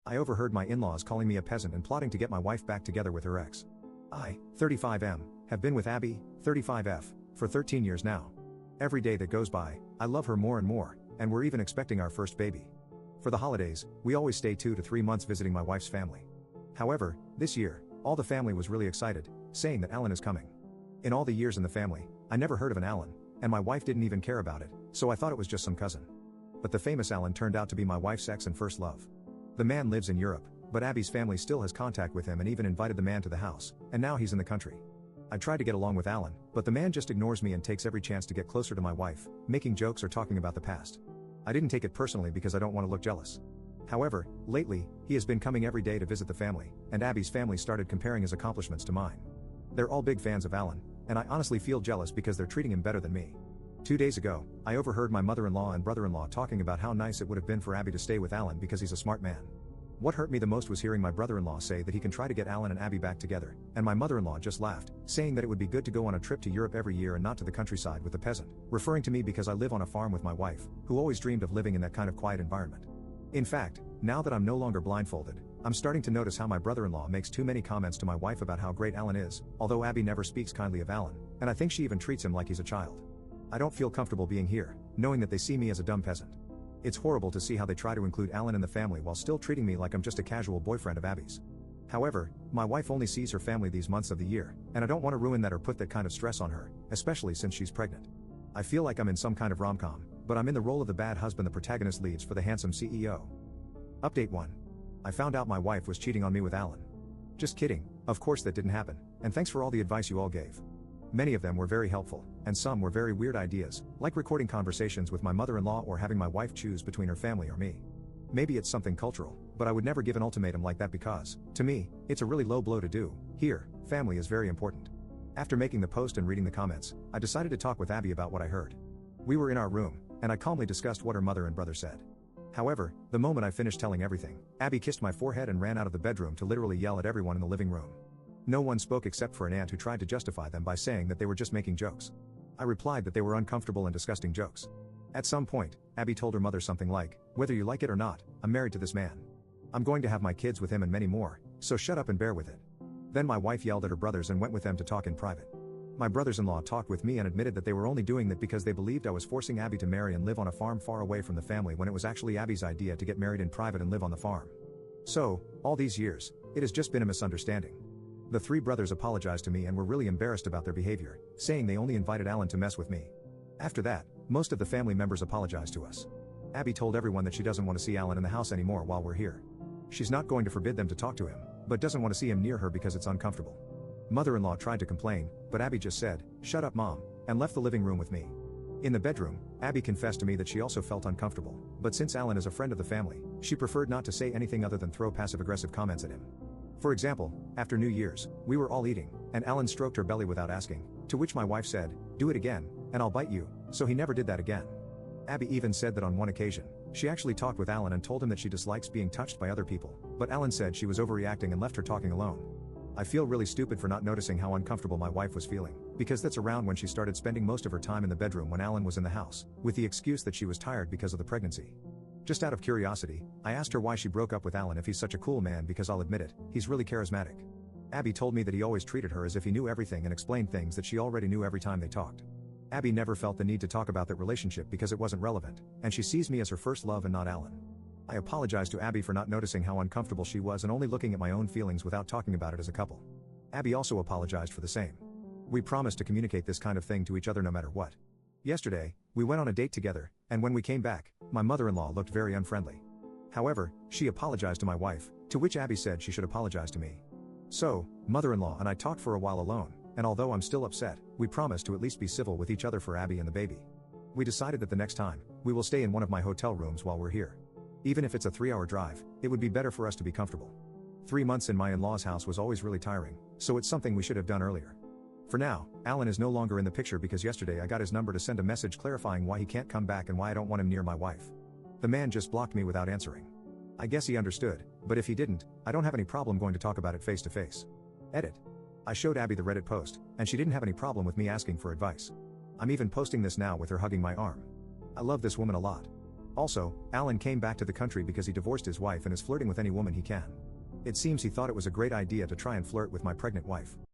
I overheard my in-laws calling me a peasant and plotting to get my wife back together with her ex. I, 35M, have been with Abby, 35F, for 13 years now. Every day that goes by, I love her more and more, and we're even expecting our first baby. For the holidays, we always stay 2 to 3 months visiting my wife's family. However, this year, all the family was really excited, saying that Alan is coming. In all the years in the family, I never heard of an Alan, and my wife didn't even care about it, so I thought it was just some cousin. But the famous Alan turned out to be my wife's ex and first love. The man lives in Europe, but Abby's family still has contact with him and even invited the man to the house, and now he's in the country. I tried to get along with Alan, but the man just ignores me and takes every chance to get closer to my wife, making jokes or talking about the past. I didn't take it personally because I don't want to look jealous. However, lately, he has been coming every day to visit the family, and Abby's family started comparing his accomplishments to mine. They're all big fans of Alan, and I honestly feel jealous because they're treating him better than me. 2 days ago, I overheard my mother-in-law and brother-in-law talking about how nice it would have been for Abby to stay with Alan because he's a smart man. What hurt me the most was hearing my brother-in-law say that he can try to get Alan and Abby back together, and my mother-in-law just laughed, saying that it would be good to go on a trip to Europe every year and not to the countryside with the peasant, referring to me because I live on a farm with my wife, who always dreamed of living in that kind of quiet environment. In fact, now that I'm no longer blindfolded, I'm starting to notice how my brother-in-law makes too many comments to my wife about how great Alan is, although Abby never speaks kindly of Alan, and I think she even treats him like he's a child. I don't feel comfortable being here, knowing that they see me as a dumb peasant. It's horrible to see how they try to include Alan in the family while still treating me like I'm just a casual boyfriend of Abby's. However, my wife only sees her family these months of the year, and I don't want to ruin that or put that kind of stress on her, especially since she's pregnant. I feel like I'm in some kind of rom-com, but I'm in the role of the bad husband the protagonist leaves for the handsome CEO. Update 1. I found out my wife was cheating on me with Alan. Just kidding, of course that didn't happen, and thanks for all the advice you all gave. Many of them were very helpful, and some were very weird ideas, like recording conversations with my mother-in-law or having my wife choose between her family or me. Maybe it's something cultural, but I would never give an ultimatum like that because, to me, it's a really low blow to do. Here, family is very important. After making the post and reading the comments, I decided to talk with Abby about what I heard. We were in our room, and I calmly discussed what her mother and brother said. However, the moment I finished telling everything, Abby kissed my forehead and ran out of the bedroom to literally yell at everyone in the living room. No one spoke except for an aunt who tried to justify them by saying that they were just making jokes. I replied that they were uncomfortable and disgusting jokes. At some point, Abby told her mother something like, "Whether you like it or not, I'm married to this man. I'm going to have my kids with him and many more, so shut up and bear with it." Then my wife yelled at her brothers and went with them to talk in private. My brothers-in-law talked with me and admitted that they were only doing that because they believed I was forcing Abby to marry and live on a farm far away from the family when it was actually Abby's idea to get married in private and live on the farm. So, all these years, it has just been a misunderstanding. The 3 brothers apologized to me and were really embarrassed about their behavior, saying they only invited Alan to mess with me. After that, most of the family members apologized to us. Abby told everyone that she doesn't want to see Alan in the house anymore while we're here. She's not going to forbid them to talk to him, but doesn't want to see him near her because it's uncomfortable. Mother-in-law tried to complain, but Abby just said, "Shut up, Mom," and left the living room with me. In the bedroom, Abby confessed to me that she also felt uncomfortable, but since Alan is a friend of the family, she preferred not to say anything other than throw passive-aggressive comments at him. For example, after New Year's, we were all eating, and Alan stroked her belly without asking, to which my wife said, "Do it again, and I'll bite you," so he never did that again. Abby even said that on one occasion, she actually talked with Alan and told him that she dislikes being touched by other people, but Alan said she was overreacting and left her talking alone. I feel really stupid for not noticing how uncomfortable my wife was feeling, because that's around when she started spending most of her time in the bedroom when Alan was in the house, with the excuse that she was tired because of the pregnancy. Just out of curiosity, I asked her why she broke up with Alan if he's such a cool man because I'll admit it, he's really charismatic. Abby told me that he always treated her as if he knew everything and explained things that she already knew every time they talked. Abby never felt the need to talk about that relationship because it wasn't relevant, and she sees me as her first love and not Alan. I apologized to Abby for not noticing how uncomfortable she was and only looking at my own feelings without talking about it as a couple. Abby also apologized for the same. We promised to communicate this kind of thing to each other no matter what. Yesterday, we went on a date together, and when we came back, my mother-in-law looked very unfriendly. However, she apologized to my wife, to which Abby said she should apologize to me. So, mother-in-law and I talked for a while alone, and although I'm still upset, we promised to at least be civil with each other for Abby and the baby. We decided that the next time, we will stay in one of my hotel rooms while we're here. Even if it's a 3-hour drive, it would be better for us to be comfortable. 3 months in my in-laws' house was always really tiring, so it's something we should have done earlier. For now, Alan is no longer in the picture because yesterday I got his number to send a message clarifying why he can't come back and why I don't want him near my wife. The man just blocked me without answering. I guess he understood, but if he didn't, I don't have any problem going to talk about it face to face. Edit. I showed Abby the Reddit post, and she didn't have any problem with me asking for advice. I'm even posting this now with her hugging my arm. I love this woman a lot. Also, Alan came back to the country because he divorced his wife and is flirting with any woman he can. It seems he thought it was a great idea to try and flirt with my pregnant wife.